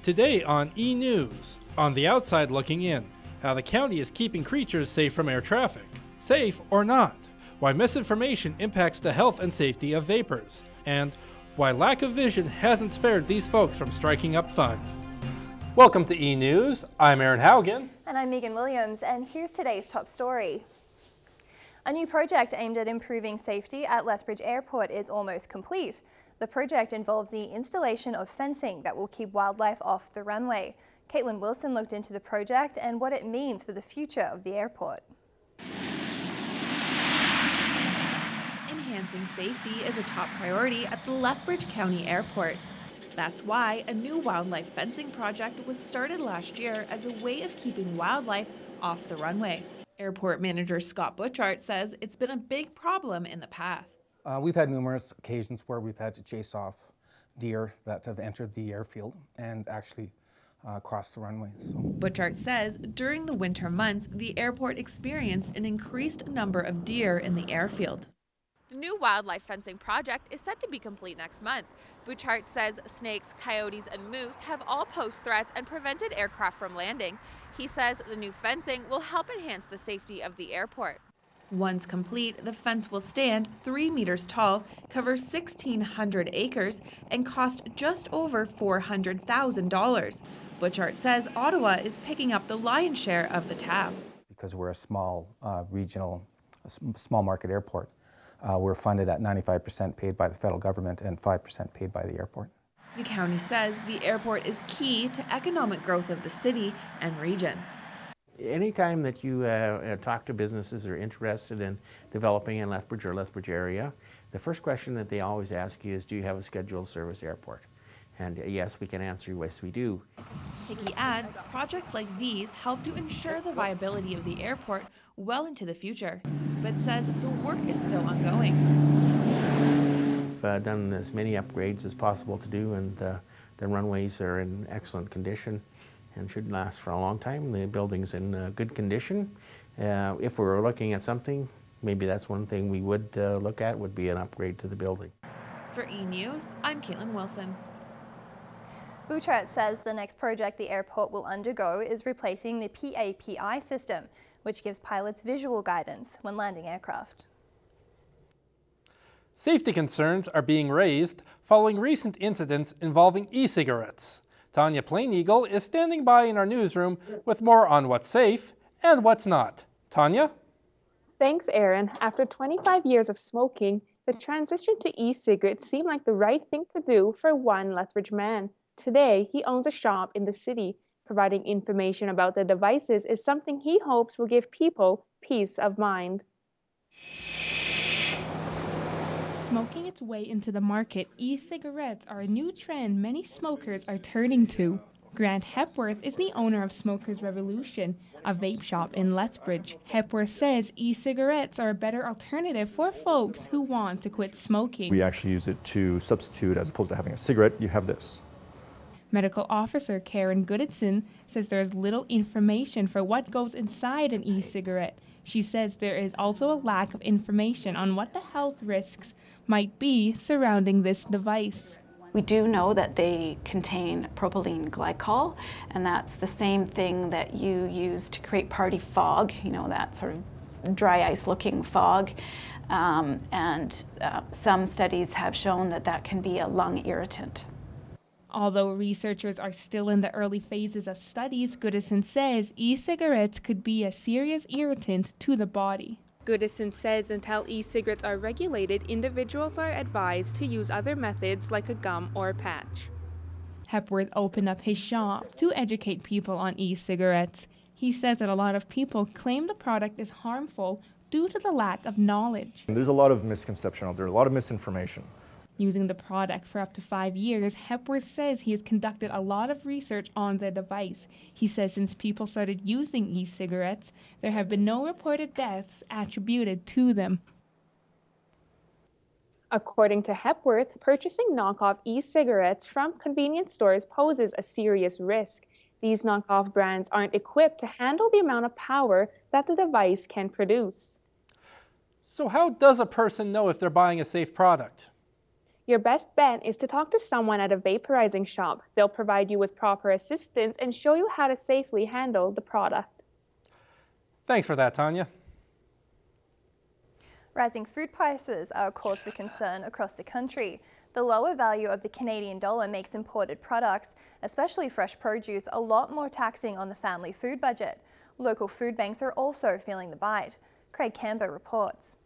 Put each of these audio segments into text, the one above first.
Today on eNEWS, on the outside looking in, how the county is keeping creatures safe from air traffic. Safe or not? Why misinformation impacts the health and safety of vapors. And why lack of vision hasn't spared these folks from striking up fun. Welcome to eNEWS. I'm Aaron Haugen. And I'm Megan Williams, and here's today's top story. A new project aimed at improving safety at Lethbridge Airport is almost complete. The project involves the installation of fencing that will keep wildlife off the runway. Caitlin Wilson looked into the project and what it means for the future of the airport. Enhancing safety is a top priority at the Lethbridge County Airport. That's why a new wildlife fencing project was started last year as a way of keeping wildlife off the runway. Airport manager Scott Butchart says it's been a big problem in the past. We've had numerous occasions where we've had to chase off deer that have entered the airfield and actually crossed the runway. Butchart says during the winter months, the airport experienced an increased number of deer in the airfield. The new wildlife fencing project is set to be complete next month. Butchart says snakes, coyotes, and moose have all posed threats and prevented aircraft from landing. He says the new fencing will help enhance the safety of the airport. Once complete, the fence will stand 3 meters tall, cover 1,600 acres, and cost just over $400,000. Butchart says Ottawa is picking up the lion's share of the tab. Because we're a small regional, small market airport, we're funded at 95% paid by the federal government and 5% paid by the airport. The county says the airport is key to economic growth of the city and region. Anytime that you talk to businesses that are interested in developing in Lethbridge or Lethbridge area, the first question that they always ask you is, do you have a scheduled service airport? And yes, we can answer, yes, we do. Hickey adds, projects like these help to ensure the viability of the airport well into the future, but says the work is still ongoing. We've done as many upgrades as possible to do, and the runways are in excellent condition and should last for a long time. The building's in good condition. If we were looking at something, maybe that's one thing we would look at, would be an upgrade to the building. For eNEWS, I'm Caitlin Wilson. Butchart says the next project the airport will undergo is replacing the PAPI system, which gives pilots visual guidance when landing aircraft. Safety concerns are being raised following recent incidents involving e-cigarettes. Tanya Plain-Eagle is standing by in our newsroom with more on what's safe and what's not. Tanya? Thanks, Aaron. After 25 years of smoking, the transition to e-cigarettes seemed like the right thing to do for one Lethbridge man. Today, he owns a shop in the city. Providing information about the devices is something he hopes will give people peace of mind. Smoking its way into the market, e-cigarettes are a new trend many smokers are turning to. Grant Hepworth is the owner of Smokers Revolution, a vape shop in Lethbridge. Hepworth says e-cigarettes are a better alternative for folks who want to quit smoking. We actually use it to substitute, as opposed to having a cigarette, you have this. Medical officer Karen Gooditson says there is little information for what goes inside an e-cigarette. She says there is also a lack of information on what the health risks might be surrounding this device. We do know that they contain propylene glycol, and that's the same thing that you use to create party fog, you know, that sort of dry ice looking fog. Some studies have shown that that can be a lung irritant. Although researchers are still in the early phases of studies, Goodison says e-cigarettes could be a serious irritant to the body. Goodison says until e-cigarettes are regulated, individuals are advised to use other methods like a gum or a patch. Hepworth opened up his shop to educate people on e-cigarettes. He says that a lot of people claim the product is harmful due to the lack of knowledge. There's a lot of misconception out there, a lot of misinformation. Using the product for up to 5 years, Hepworth says he has conducted a lot of research on the device. He says since people started using e-cigarettes, there have been no reported deaths attributed to them. According to Hepworth, purchasing knockoff e-cigarettes from convenience stores poses a serious risk. These knockoff brands aren't equipped to handle the amount of power that the device can produce. So how does a person know if they're buying a safe product? Your best bet is to talk to someone at a vaporizing shop. They'll provide you with proper assistance and show you how to safely handle the product. Thanks for that, Tanya. Rising food prices are a cause for concern across the country. The lower value of the Canadian dollar makes imported products, especially fresh produce, a lot more taxing on the family food budget. Local food banks are also feeling the bite. Craig Camber reports.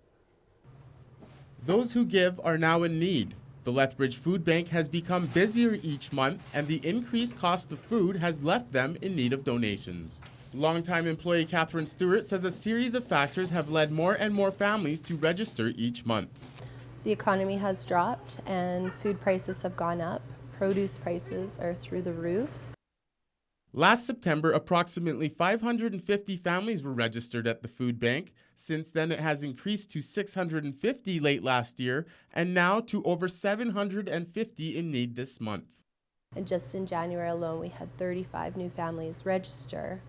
Those who give are now in need. The Lethbridge Food Bank has become busier each month, and the increased cost of food has left them in need of donations. Longtime employee Catherine Stewart says a series of factors have led more and more families to register each month. The economy has dropped and food prices have gone up. Produce prices are through the roof. Last September, approximately 550 families were registered at the food bank. Since then, it has increased to 650 late last year and now to over 750 in need this month. And just in January alone, we had 35 new families register,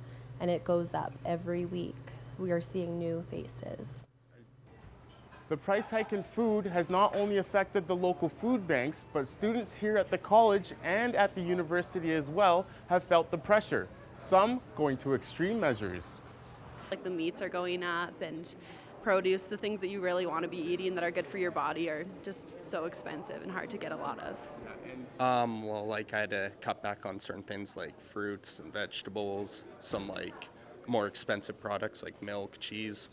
and it goes up every week. We are seeing new faces. The price hike in food has not only affected the local food banks, but students here at the college and at the university as well have felt the pressure, some going to extreme measures. Like the meats are going up and produce, the things that you really want to be eating that are good for your body are just so expensive and hard to get a lot of. Well, like I had to cut back on certain things like fruits and vegetables, some like more expensive products like milk, cheese.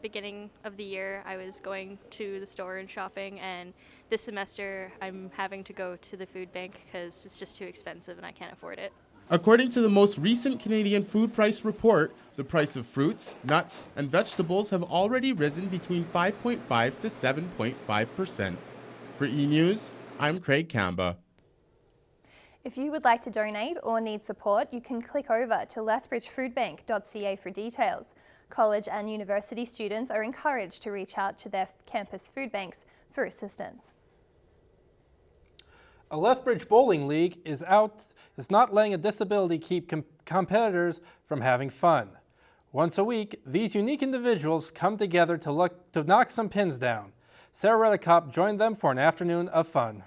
Beginning of the year, I was going to the store and shopping, and this semester I'm having to go to the food bank because it's just too expensive and I can't afford it. According to the most recent Canadian food price report, the price of fruits, nuts, and vegetables have already risen between 5.5 to 7.5%. For eNEWS, I'm Craig Camba. If you would like to donate or need support, you can click over to lethbridgefoodbank.ca for details. College and university students are encouraged to reach out to their campus food banks for assistance. A Lethbridge Bowling League is not letting a disability keep competitors from having fun. Once a week, these unique individuals come together to knock some pins down. Sarah Redekop joined them for an afternoon of fun.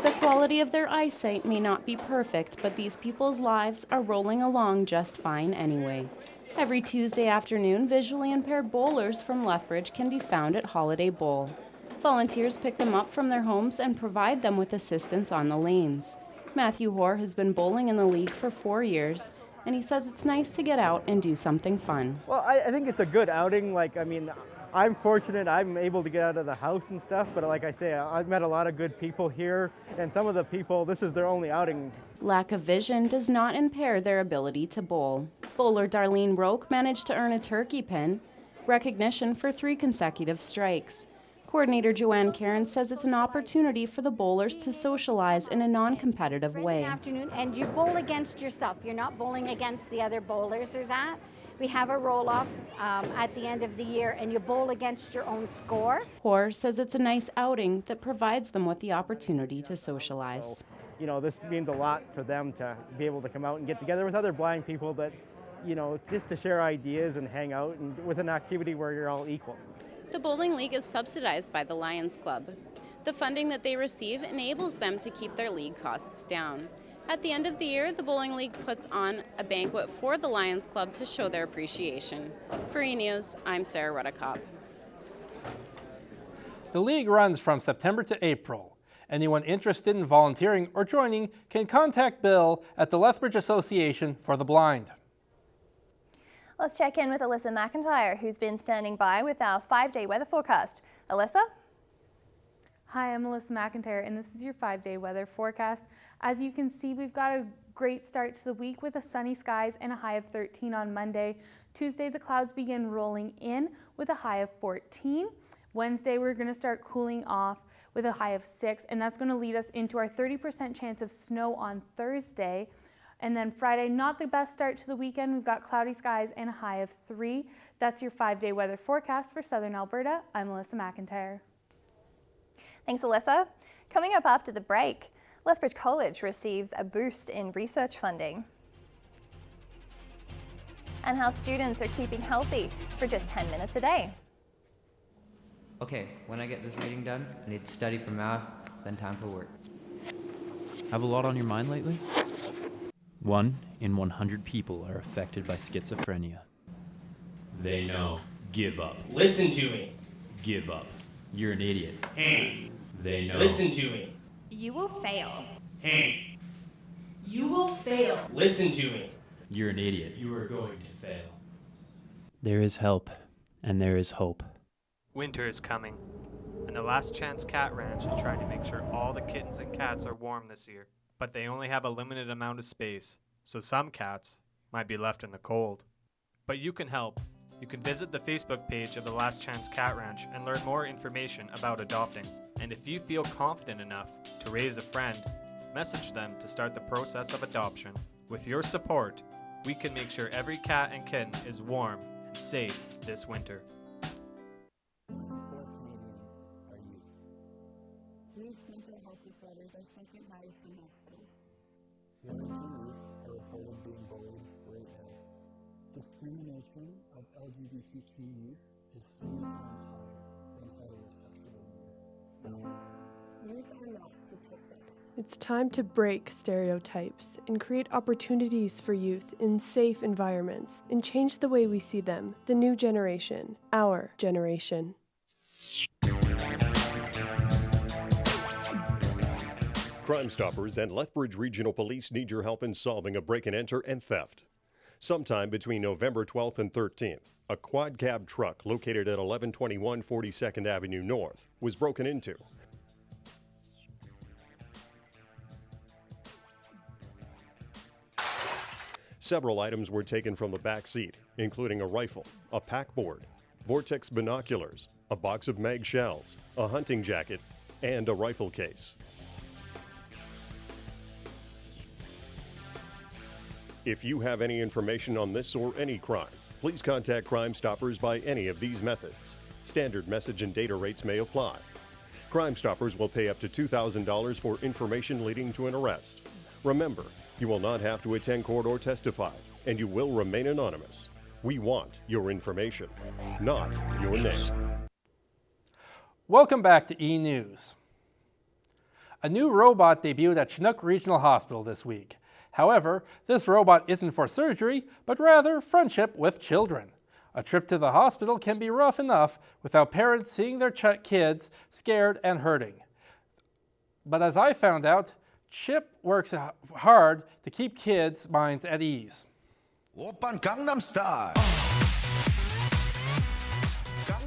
The quality of their eyesight may not be perfect, but these people's lives are rolling along just fine anyway. Every Tuesday afternoon, visually impaired bowlers from Lethbridge can be found at Holiday Bowl. Volunteers pick them up from their homes and provide them with assistance on the lanes. Matthew Hoare has been bowling in the league for 4 years, and he says it's nice to get out and do something fun. Well, I think it's a good outing. I'm fortunate I'm able to get out of the house and stuff, but like I say, I've met a lot of good people here, and some of the people, this is their only outing. Lack of vision does not impair their ability to bowl. Bowler Darlene Roque managed to earn a turkey pin, recognition for 3 consecutive strikes. Coordinator Joanne Karen says it's an opportunity for the bowlers to socialize in a non-competitive way. Afternoon, and you bowl against yourself. You're not bowling against the other bowlers or that. We have a roll-off at the end of the year, and you bowl against your own score. Hoare says it's a nice outing that provides them with the opportunity to socialize. So, this means a lot for them to be able to come out and get together with other blind people that, just to share ideas and hang out and with an activity where you're all equal. The Bowling League is subsidized by the Lions Club. The funding that they receive enables them to keep their league costs down. At the end of the year, the Bowling League puts on a banquet for the Lions Club to show their appreciation. For eNEWS, I'm Sarah Redekop. The league runs from September to April. Anyone interested in volunteering or joining can contact Bill at the Lethbridge Association for the Blind. Let's check in with Alyssa McIntyre, who's been standing by with our 5-day weather forecast. Alyssa? Hi, I'm Alyssa McIntyre, and this is your 5-day weather forecast. As you can see, we've got a great start to the week with sunny skies and a high of 13 on Monday. Tuesday, the clouds begin rolling in with a high of 14. Wednesday, we're going to start cooling off with a high of 6, and that's going to lead us into our 30% chance of snow on Thursday. And then Friday, not the best start to the weekend. We've got cloudy skies and a high of 3. That's your 5-day weather forecast for Southern Alberta. I'm Alyssa McIntyre. Thanks, Alyssa. Coming up after the break, Lethbridge College receives a boost in research funding. And how students are keeping healthy for just 10 minutes a day. Okay, when I get this reading done, I need to study for math, then time for work. Have a lot on your mind lately? 1 in 100 people are affected by schizophrenia. They know. Give up. Listen to me. Give up. You're an idiot. Hey. They know. Listen to me. You will fail. Hey. You will fail. Listen to me. You're an idiot. You are going to fail. There is help, and there is hope. Winter is coming, and the Last Chance Cat Ranch is trying to make sure all the kittens and cats are warm this year. But they only have a limited amount of space, so some cats might be left in the cold. But you can help. You can visit the Facebook page of the Last Chance Cat Ranch and learn more information about adopting. And if you feel confident enough to raise a friend, message them to start the process of adoption. With your support, we can make sure every cat and kitten is warm and safe this winter. These mental health disorders are taken highest in hospitals. Young youth are reported being bullied right now. Discrimination of LGBTQ youth is 3 times higher than heterosexual youth. Youth are not statistics. It's time to break stereotypes and create opportunities for youth in safe environments and change the way we see them. The new generation, our generation. Crime Stoppers and Lethbridge Regional Police need your help in solving a break-and-enter and theft. Sometime between November 12th and 13th, a quad cab truck located at 1121 42nd Avenue North was broken into. Several items were taken from the back seat, including a rifle, a pack board, Vortex binoculars, a box of mag shells, a hunting jacket, and a rifle case. If you have any information on this or any crime, please contact Crime Stoppers by any of these methods. Standard message and data rates may apply. Crime Stoppers will pay up to $2,000 for information leading to an arrest. Remember, you will not have to attend court or testify, and you will remain anonymous. We want your information, not your name. Welcome back to eNEWS. A new robot debuted at Chinook Regional Hospital this week. However, this robot isn't for surgery, but rather friendship with children. A trip to the hospital can be rough enough without parents seeing their kids scared and hurting. But as I found out, Chip works hard to keep kids' minds at ease. Oppan Gangnam Style.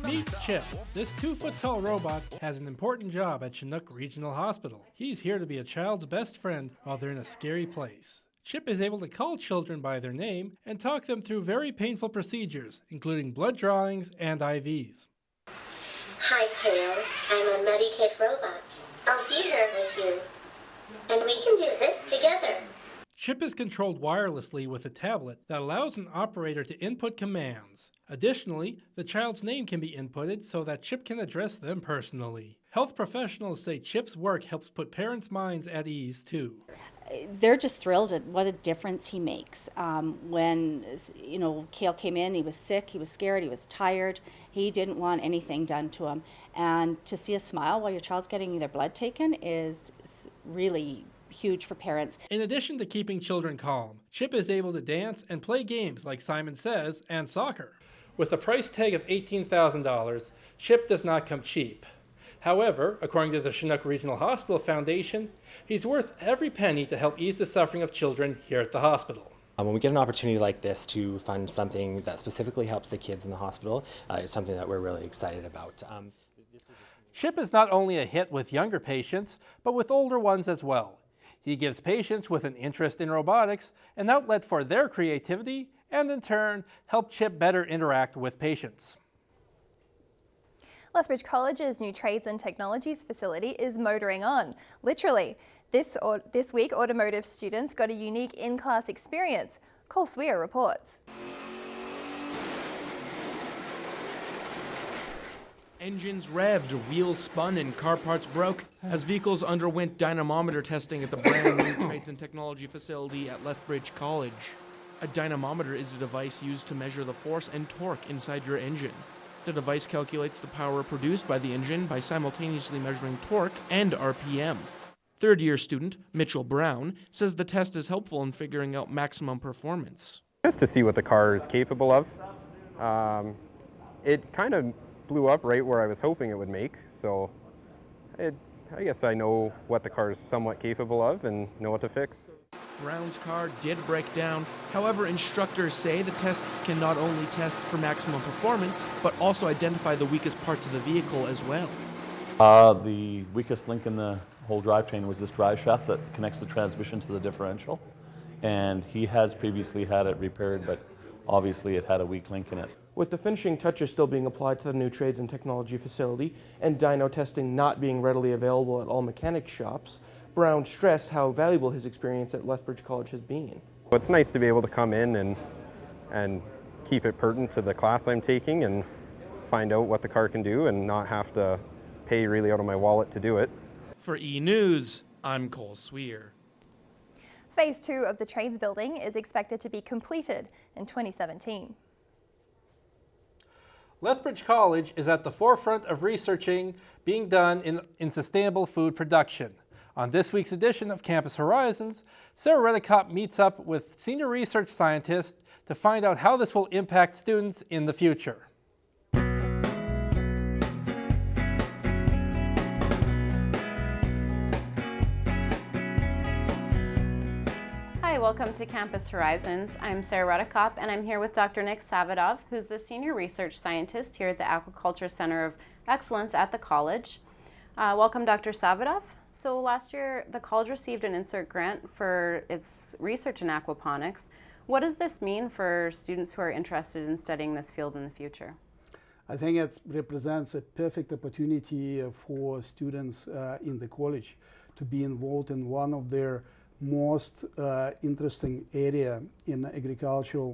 Meet Chip. This 2-foot-tall robot has an important job at Chinook Regional Hospital. He's here to be a child's best friend while they're in a scary place. Chip is able to call children by their name and talk them through very painful procedures, including blood drawings and IVs. Hi, Kale. I'm a Medikit robot. I'll be here with you. And we can do this together. Chip is controlled wirelessly with a tablet that allows an operator to input commands. Additionally, the child's name can be inputted so that Chip can address them personally. Health professionals say Chip's work helps put parents' minds at ease, too. They're just thrilled at what a difference he makes. When, Kale came in, he was sick, he was scared, he was tired. He didn't want anything done to him. And to see a smile while your child's getting their blood taken is really huge for parents. In addition to keeping children calm, Chip is able to dance and play games like Simon Says and soccer. With a price tag of $18,000, Chip does not come cheap. However, according to the Chinook Regional Hospital Foundation, he's worth every penny to help ease the suffering of children here at the hospital. When we get an opportunity like this to fund something that specifically helps the kids in the hospital, it's something that we're really excited about. Chip is not only a hit with younger patients, but with older ones as well. He gives patients with an interest in robotics an outlet for their creativity and in turn help Chip better interact with patients. Lethbridge College's new Trades and Technologies facility is motoring on, literally. This week, automotive students got a unique in-class experience. Cole Swear reports. Engines revved, wheels spun, and car parts broke as vehicles underwent dynamometer testing at the brand new Trades and Technology facility at Lethbridge College. A dynamometer is a device used to measure the force and torque inside your engine. The device calculates the power produced by the engine by simultaneously measuring torque and RPM. Third-year student Mitchell Brown says the test is helpful in figuring out maximum performance. Just to see what the car is capable of. It kind of blew up right where I was hoping it would make, so I guess I know what the car is somewhat capable of and know what to fix. Brown's car did break down. However, instructors say the tests can not only test for maximum performance, but also identify the weakest parts of the vehicle as well. The weakest link in the whole drivetrain was this drive shaft that connects the transmission to the differential. And he has previously had it repaired, but obviously it had a weak link in it. With the finishing touches still being applied to the new trades and technology facility and dyno testing not being readily available at all mechanic shops, Brown stressed how valuable his experience at Lethbridge College has been. It's nice to be able to come in and keep it pertinent to the class I'm taking and find out what the car can do and not have to pay really out of my wallet to do it. For eNEWS, I'm Cole Sweer. Phase 2 of the trades building is expected to be completed in 2017. Lethbridge College is at the forefront of researching being done in sustainable food production. On this week's edition of Campus Horizons, Sarah Redekop meets up with senior research scientists to find out how this will impact students in the future. Hi, welcome to Campus Horizons. I'm Sarah Redekop, and I'm here with Dr. Nick Savidov, who's the Senior Research Scientist here at the Aquaculture Center of Excellence at the college. Welcome, Dr. Savidov. So last year, the college received an insert grant for its research in aquaponics. What does this mean for students who are interested in studying this field in the future? I think it represents a perfect opportunity for students in the college to be involved in one of their most interesting area in agriculture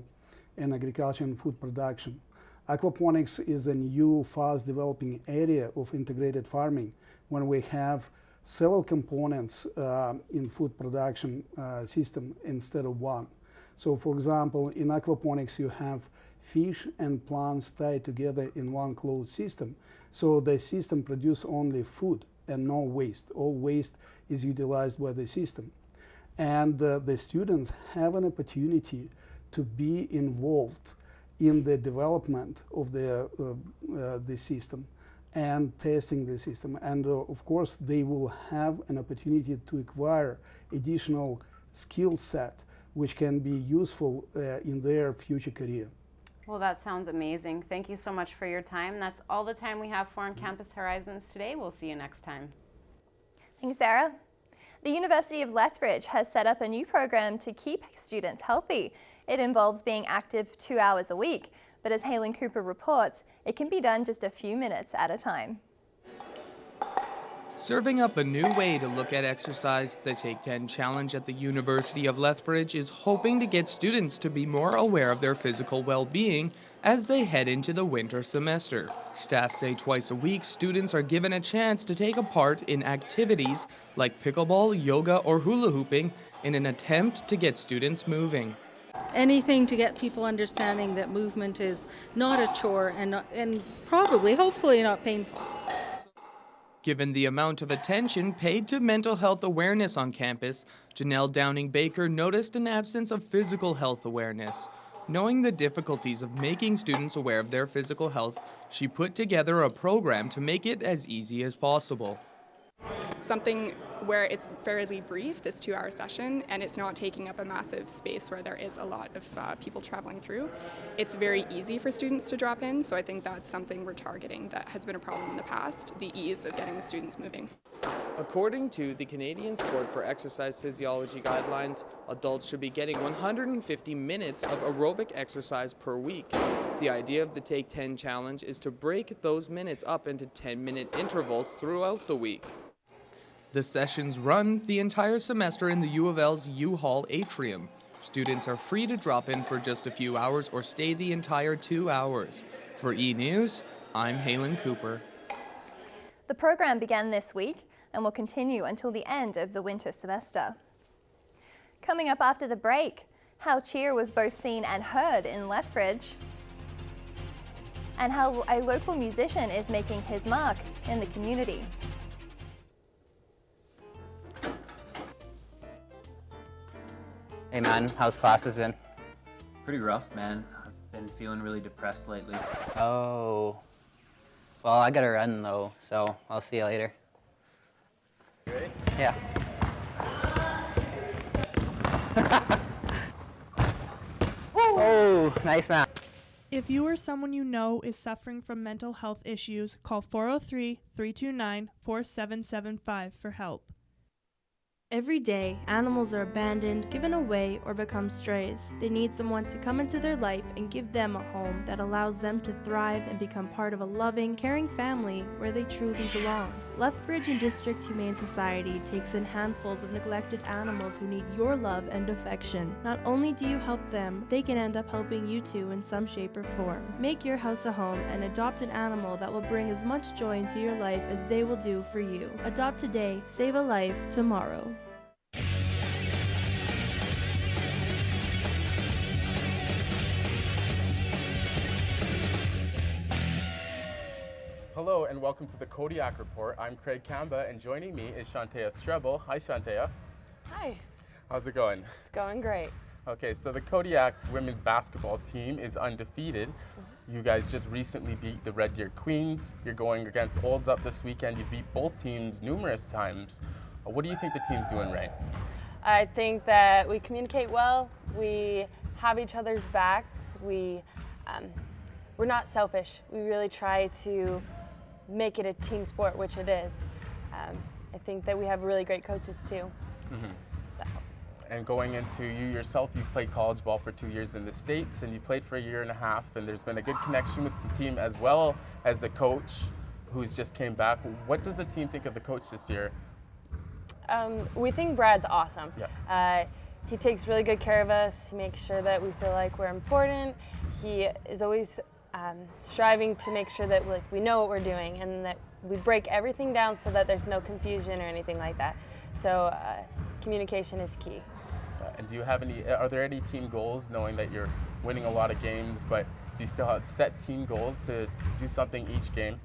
and food production. Aquaponics is a new, fast developing area of integrated farming when we have several components in food production system instead of one. So for example, in aquaponics you have fish and plants tied together in one closed system. So the system produces only food and no waste. All waste is utilized by the system. And the students have an opportunity to be involved in the development of the system and testing the system. And of course, they will have an opportunity to acquire additional skill set which can be useful in their future career. Well, that sounds amazing. Thank you so much for your time. That's all the time we have for on Campus Horizons today. We'll see you next time. Thanks, Sarah. The University of Lethbridge has set up a new program to keep students healthy. It involves being active 2 hours a week, but as Halen Cooper reports, it can be done just a few minutes at a time. Serving up a new way to look at exercise, the Take 10 Challenge at the University of Lethbridge is hoping to get students to be more aware of their physical well-being as they head into the winter semester. Staff say twice a week, students are given a chance to take a part in activities like pickleball, yoga, or hula hooping in an attempt to get students moving. Anything to get people understanding that movement is not a chore and probably, hopefully, not painful. Given the amount of attention paid to mental health awareness on campus, Janelle Downing-Baker noticed an absence of physical health awareness. Knowing the difficulties of making students aware of their physical health, she put together a program to make it as easy as possible. Something where it's fairly brief, this 2-hour session, and it's not taking up a massive space where there is a lot of people traveling through. It's very easy for students to drop in, so I think that's something we're targeting that has been a problem in the past, the ease of getting the students moving. According to the Canadian Sport for Exercise Physiology guidelines, adults should be getting 150 minutes of aerobic exercise per week. The idea of the Take 10 Challenge is to break those minutes up into 10-minute intervals throughout the week. The sessions run the entire semester in the U of L's U-Hall atrium. Students are free to drop in for just a few hours or stay the entire 2 hours. For eNEWS, I'm Halen Cooper. The program began this week and will continue until the end of the winter semester. Coming up after the break, how cheer was both seen and heard in Lethbridge. and how a local musician is making his mark in the community. Hey man, how's classes been? Pretty rough, man. I've been feeling really depressed lately. Oh. Well, I gotta run though, so I'll see you later. You ready? Yeah. Oh, nice man. If you or someone you know is suffering from mental health issues, call 403-329-4775 for help. Every day, animals are abandoned, given away, or become strays. They need someone to come into their life and give them a home that allows them to thrive and become part of a loving, caring family where they truly belong. Lethbridge and District Humane Society takes in handfuls of neglected animals who need your love and affection. Not only do you help them, they can end up helping you too in some shape or form. Make your house a home and adopt an animal that will bring as much joy into your life as they will do for you. Adopt today, save a life tomorrow. Hello and welcome to the Kodiak Report. I'm Craig Kamba and joining me is Shantea Strebel. Hi Shantea. Hi. How's it going? It's going great. Okay, so the Kodiak women's basketball team is undefeated. You guys just recently beat the Red Deer Queens. You're going against Olds Up this weekend. You've beat both teams numerous times. What do you think the team's doing right? I think that we communicate well. We have each other's backs. We're not selfish. We really try to make it a team sport, which it is. I think that we have really great coaches too. That helps. And going into you yourself, you've played college ball for 2 years in the States and you played for a year and a half, and there's been a good connection with the team as well as the coach who's just came back. What does the team think of the coach this year? We think Brad's awesome. Yeah. He takes really good care of us. He makes sure that we feel like we're important. He is always striving to make sure that we know what we're doing and that we break everything down so that there's no confusion or anything like that. So communication is key. And do you have are there any team goals, knowing that you're winning a lot of games, but do you still have set team goals to do something each game?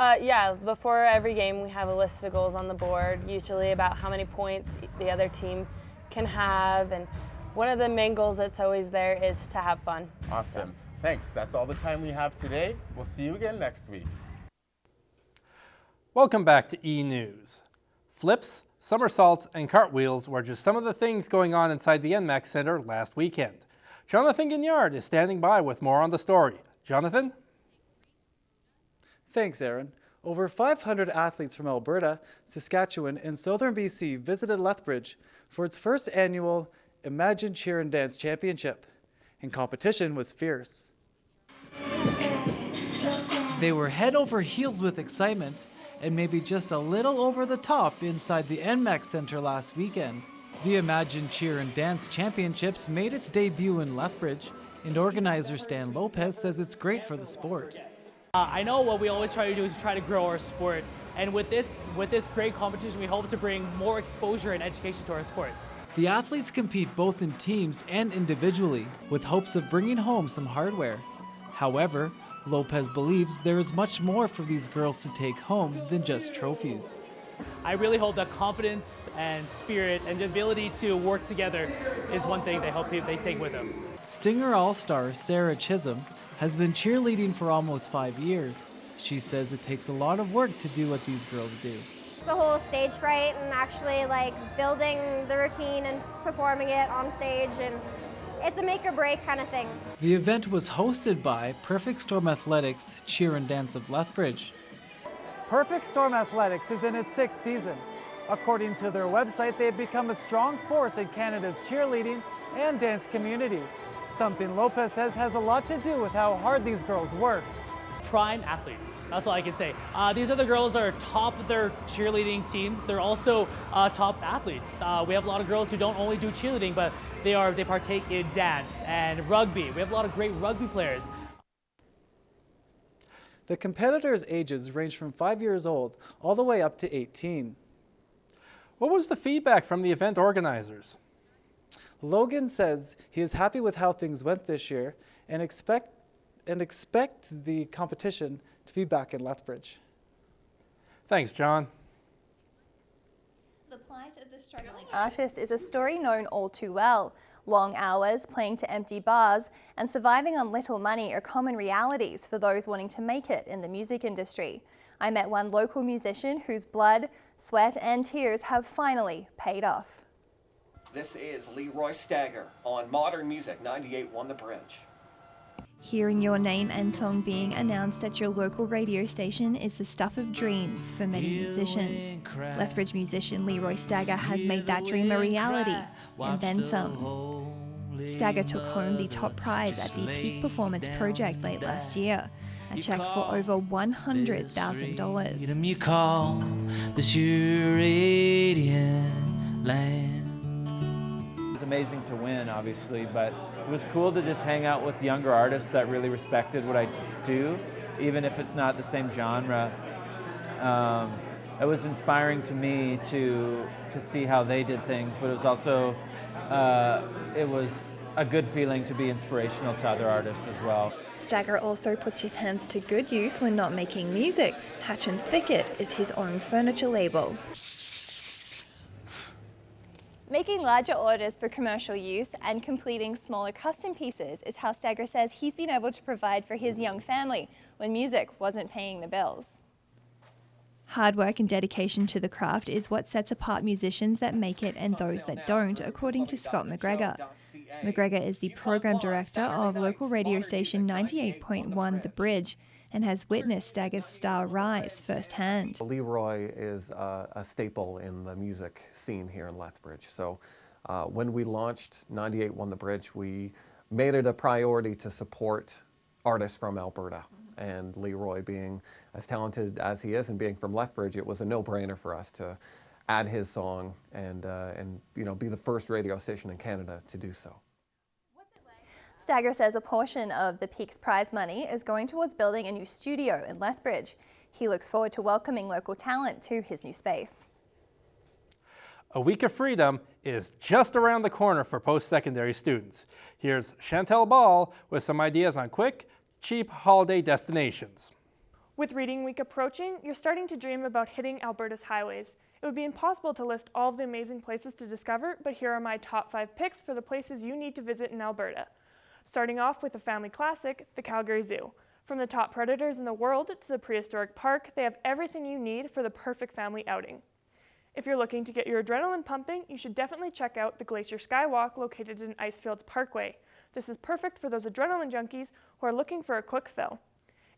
Yeah, before every game we have a list of goals on the board, usually about how many points the other team can have, and one of the main goals that's always there is to have fun. Awesome. So. Thanks. That's all the time we have today. We'll see you again next week. Welcome back to eNEWS. Flips, somersaults, and cartwheels were just some of the things going on inside the eNMAX Center last weekend. Jonathan Guignard is standing by with more on the story. Jonathan? Thanks, Aaron. Over 500 athletes from Alberta, Saskatchewan, and southern BC visited Lethbridge for its first annual Imagine Cheer and Dance Championship, and competition was fierce. They were head over heels with excitement and maybe just a little over the top inside the eNMAX Center last weekend. The Imagine Cheer and Dance Championships made its debut in Lethbridge, and organizer Stan Lopez says it's great for the sport. I know what we always try to do is try to grow our sport, and with this great competition, we hope to bring more exposure and education to our sport. The athletes compete both in teams and individually, with hopes of bringing home some hardware. However, Lopez believes there is much more for these girls to take home than just trophies. I really hope that confidence and spirit and the ability to work together is one thing they take with them. Stinger All-Star Sarah Chisholm has been cheerleading for almost 5 years. She says it takes a lot of work to do what these girls do. The whole stage fright and actually building the routine and performing it on stage, and it's a make or break kind of thing. The event was hosted by Perfect Storm Athletics Cheer and Dance of Lethbridge. Perfect Storm Athletics is in its 6th season. According to their website, they have become a strong force in Canada's cheerleading and dance community. Something Lopez says has a lot to do with how hard these girls work. Prime athletes, that's all I can say. These other girls are top of their cheerleading teams. They're also top athletes. We have a lot of girls who don't only do cheerleading, but they partake in dance and rugby. We have a lot of great rugby players. The competitors' ages range from 5 years old all the way up to 18. What was the feedback from the event organizers? Logan says he is happy with how things went this year and expects and expect the competition to be back in Lethbridge. Thanks, John. The plight of the struggling artist is a story known all too well. Long hours, playing to empty bars, and surviving on little money are common realities for those wanting to make it in the music industry. I met one local musician whose blood, sweat, and tears have finally paid off. This is Leroy Stagger on Modern Music 98.1 The Bridge. Hearing your name and song being announced at your local radio station is the stuff of dreams for many musicians. Lethbridge musician Leroy Stagger has made that dream a reality, and then some. Stagger took home the top prize at the Peak Performance Project late last year, a check for over $100,000. You call this your radiant land. It was amazing to win, obviously, but it was cool to just hang out with younger artists that really respected what I do, even if it's not the same genre. It was inspiring to me to see how they did things, but it was also it was a good feeling to be inspirational to other artists as well. Stagger also puts his hands to good use when not making music. Hatch and Thicket is his own furniture label. Making larger orders for commercial use and completing smaller custom pieces is how Stagger says he's been able to provide for his young family when music wasn't paying the bills. Hard work and dedication to the craft is what sets apart musicians that make it and those that don't, according to Scott McGregor. McGregor is the program director of local radio station 98.1 The Bridge and has witnessed Stagger's star rise firsthand. Leroy is a staple in the music scene here in Lethbridge. So when we launched 98.1 The Bridge, we made it a priority to support artists from Alberta. And Leroy, being as talented as he is and being from Lethbridge, it was a no-brainer for us to add his song and be the first radio station in Canada to do so. Stagger says a portion of the Peaks prize money is going towards building a new studio in Lethbridge. He looks forward to welcoming local talent to his new space. A week of freedom is just around the corner for post-secondary students. Here's Chantel Ball with some ideas on quick, cheap holiday destinations. With Reading Week approaching, you're starting to dream about hitting Alberta's highways. It would be impossible to list all of the amazing places to discover, but here are my top 5 picks for the places you need to visit in Alberta. Starting off with a family classic, the Calgary Zoo. From the top predators in the world to the prehistoric park, they have everything you need for the perfect family outing. If you're looking to get your adrenaline pumping, you should definitely check out the Glacier Skywalk located in Icefields Parkway. This is perfect for those adrenaline junkies who are looking for a quick fill.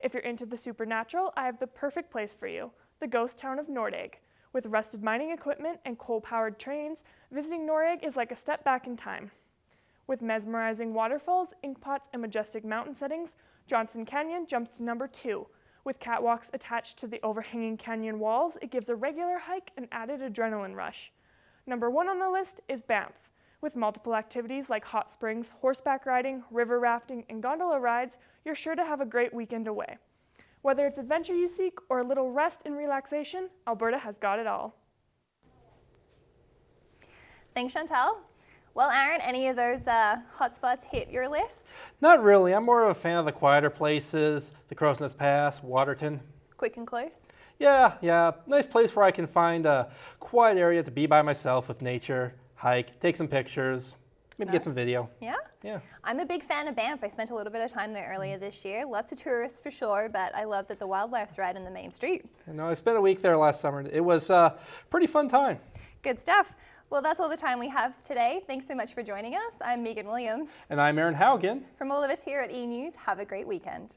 If you're into the supernatural, I have the perfect place for you, the ghost town of Nordegg. With rusted mining equipment and coal-powered trains, visiting Nordegg is like a step back in time. With mesmerizing waterfalls, inkpots, and majestic mountain settings, Johnson Canyon jumps to number 2. With catwalks attached to the overhanging canyon walls, it gives a regular hike an added adrenaline rush. Number 1 on the list is Banff. With multiple activities like hot springs, horseback riding, river rafting, and gondola rides, you're sure to have a great weekend away. Whether it's adventure you seek or a little rest and relaxation, Alberta has got it all. Thanks, Chantal. Well, Aaron, any of those hotspots hit your list? Not really. I'm more of a fan of the quieter places, the Crow's Nest Pass, Waterton. Quick and close? Yeah. Nice place where I can find a quiet area to be by myself with nature, hike, take some pictures, maybe get some video. Yeah? Yeah. I'm a big fan of Banff. I spent a little bit of time there earlier this year. Lots of tourists for sure, but I love that the wildlife's right in the main street. I spent a week there last summer. It was a pretty fun time. Good stuff. Well, that's all the time we have today. Thanks so much for joining us. I'm Megan Williams. And I'm Aaron Haugen. From all of us here at eNEWS, have a great weekend.